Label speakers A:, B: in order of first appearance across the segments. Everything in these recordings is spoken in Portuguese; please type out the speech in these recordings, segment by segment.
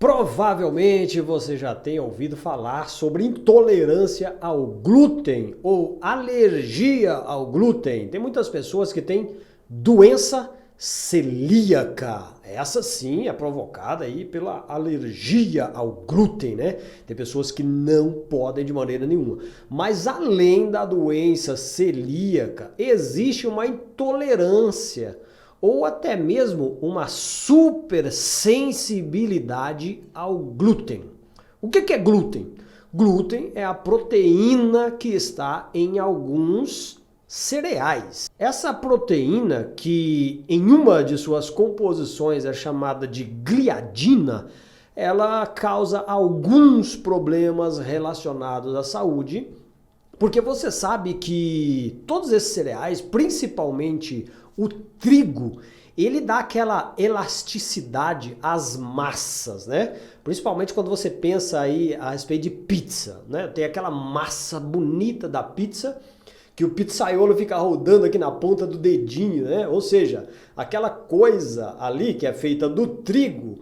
A: Provavelmente você já tenha ouvido falar sobre intolerância ao glúten ou alergia ao glúten. Tem muitas pessoas que têm doença celíaca. Essa sim é provocada aí pela alergia ao glúten, né? Tem pessoas que não podem de maneira nenhuma. Mas além da doença celíaca, existe uma intolerância ou até mesmo uma supersensibilidade ao glúten. O que é glúten? Glúten é a proteína que está em alguns cereais. Essa proteína, que em uma de suas composições é chamada de gliadina, ela causa alguns problemas relacionados à saúde, porque você sabe que todos esses cereais, principalmente o trigo, ele dá aquela elasticidade às massas, né? Principalmente quando você pensa aí a respeito de pizza, né? Tem aquela massa bonita da pizza que o pizzaiolo fica rodando aqui na ponta do dedinho, né? Ou seja, aquela coisa ali que é feita do trigo,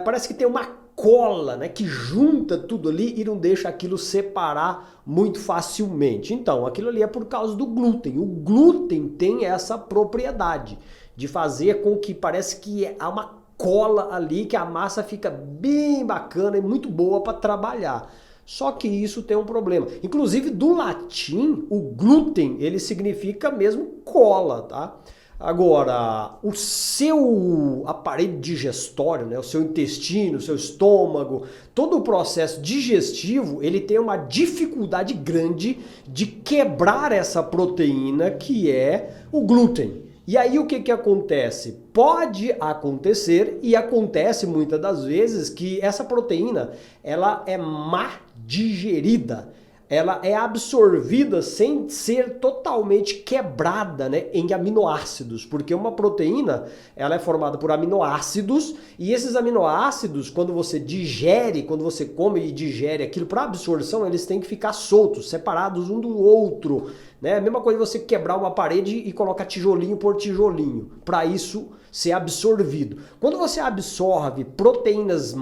A: parece que tem uma cola, né, que junta tudo ali e não deixa aquilo separar muito facilmente. Então, aquilo ali é por causa do glúten. O glúten tem essa propriedade de fazer com que parece que há uma cola ali, que a massa fica bem bacana e muito boa para trabalhar. Só que isso tem um problema. Inclusive, do latim, o glúten, ele significa mesmo cola, tá? Agora, o seu aparelho digestório, né, o seu intestino, o seu estômago, todo o processo digestivo, ele tem uma dificuldade grande de quebrar essa proteína que é o glúten. E aí o que acontece? Pode acontecer, e acontece muitas das vezes, que essa proteína ela é má digerida. Ela é absorvida sem ser totalmente quebrada, né, em aminoácidos, porque uma proteína ela é formada por aminoácidos, e esses aminoácidos, quando você digere, quando você come e digere aquilo para absorção, eles têm que ficar soltos, separados um do outro, né? A mesma coisa você quebrar uma parede e colocar tijolinho por tijolinho, para isso ser absorvido. Quando você absorve proteínas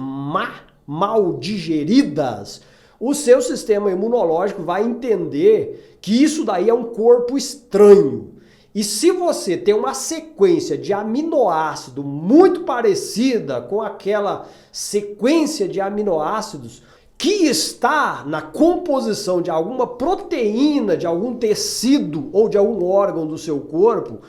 A: mal digeridas, o seu sistema imunológico vai entender que isso daí é um corpo estranho. E se você tem uma sequência de aminoácido muito parecida com aquela sequência de aminoácidos que está na composição de alguma proteína, de algum tecido ou de algum órgão do seu corpo,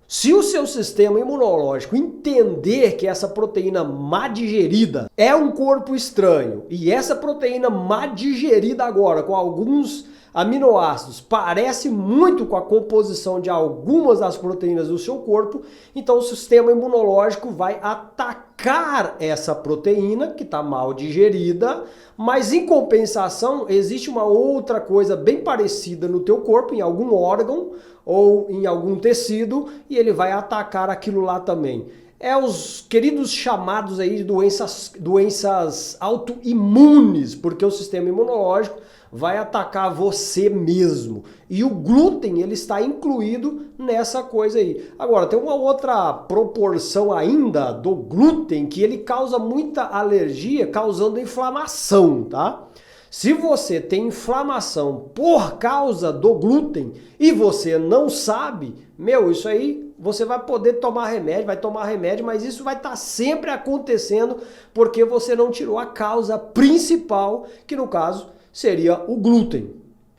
A: se o seu sistema imunológico entender que essa proteína má digerida é um corpo estranho, e essa proteína má digerida agora com alguns aminoácidos parece muito com a composição de algumas das proteínas do seu corpo, então o sistema imunológico vai atacar essa proteína que está mal digerida, mas em compensação existe uma outra coisa bem parecida no teu corpo, em algum órgão ou em algum tecido, e ele vai atacar aquilo lá também. É os queridos chamados aí de doenças autoimunes, porque o sistema imunológico vai atacar você mesmo. E o glúten, ele está incluído nessa coisa aí. Agora, tem uma outra proporção ainda do glúten que ele causa muita alergia, causando inflamação, tá? Se você tem inflamação por causa do glúten e você não sabe, isso aí você vai poder tomar remédio, vai tomar remédio, mas isso vai estar sempre acontecendo porque você não tirou a causa principal, que no caso seria o glúten.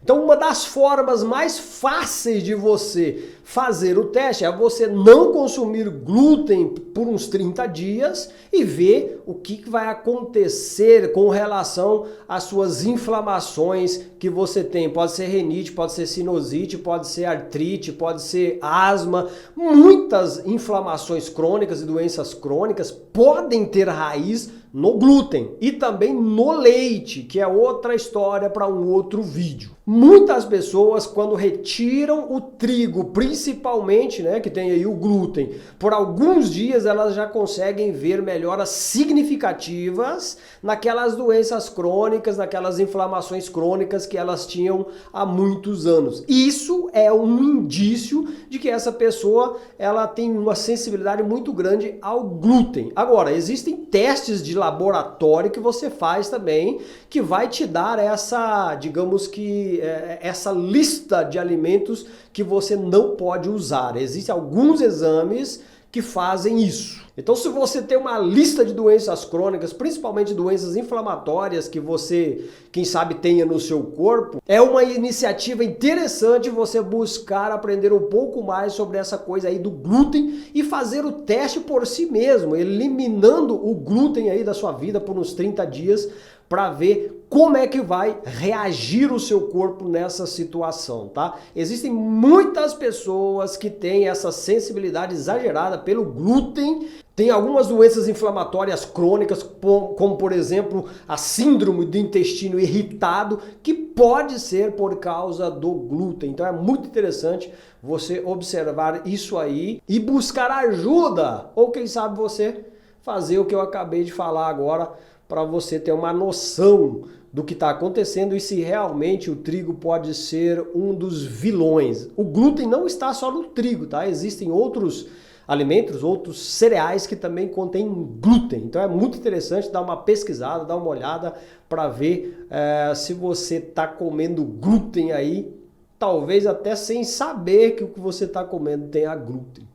A: Então, uma das formas mais fáceis de você fazer o teste é você não consumir glúten por uns 30 dias e ver o que vai acontecer com relação às suas inflamações que você tem. Pode ser rinite, pode ser sinusite, pode ser artrite, pode ser asma. Muitas inflamações crônicas e doenças crônicas podem ter raiz no glúten e também no leite, que é outra história para um outro vídeo. Muitas pessoas, quando retiram o trigo, principalmente principalmente, né, que tem aí o glúten, por alguns dias elas já conseguem ver melhoras significativas naquelas doenças crônicas, naquelas inflamações crônicas que elas tinham há muitos anos. Isso é um indício de que essa pessoa ela tem uma sensibilidade muito grande ao glúten. Agora, existem testes de laboratório que você faz também, que vai te dar essa, digamos que, essa lista de alimentos que você não pode usar. Existem alguns exames que fazem isso. Então, se você tem uma lista de doenças crônicas, principalmente doenças inflamatórias que você, quem sabe, tenha no seu corpo, é uma iniciativa interessante você buscar aprender um pouco mais sobre essa coisa aí do glúten e fazer o teste por si mesmo, eliminando o glúten aí da sua vida por uns 30 dias para ver como é que vai reagir o seu corpo nessa situação, tá? Existem muitas pessoas que têm essa sensibilidade exagerada pelo glúten. Tem algumas doenças inflamatórias crônicas, como por exemplo a síndrome do intestino irritado, que pode ser por causa do glúten. Então é muito interessante você observar isso aí e buscar ajuda, ou quem sabe você fazer o que eu acabei de falar agora, para você ter uma noção do que está acontecendo e se realmente o trigo pode ser um dos vilões. O glúten não está só no trigo, tá? Existem outros alimentos, outros cereais que também contêm glúten. Então é muito interessante dar uma pesquisada, dar uma olhada para ver se você está comendo glúten aí, talvez até sem saber que o que você está comendo tenha glúten.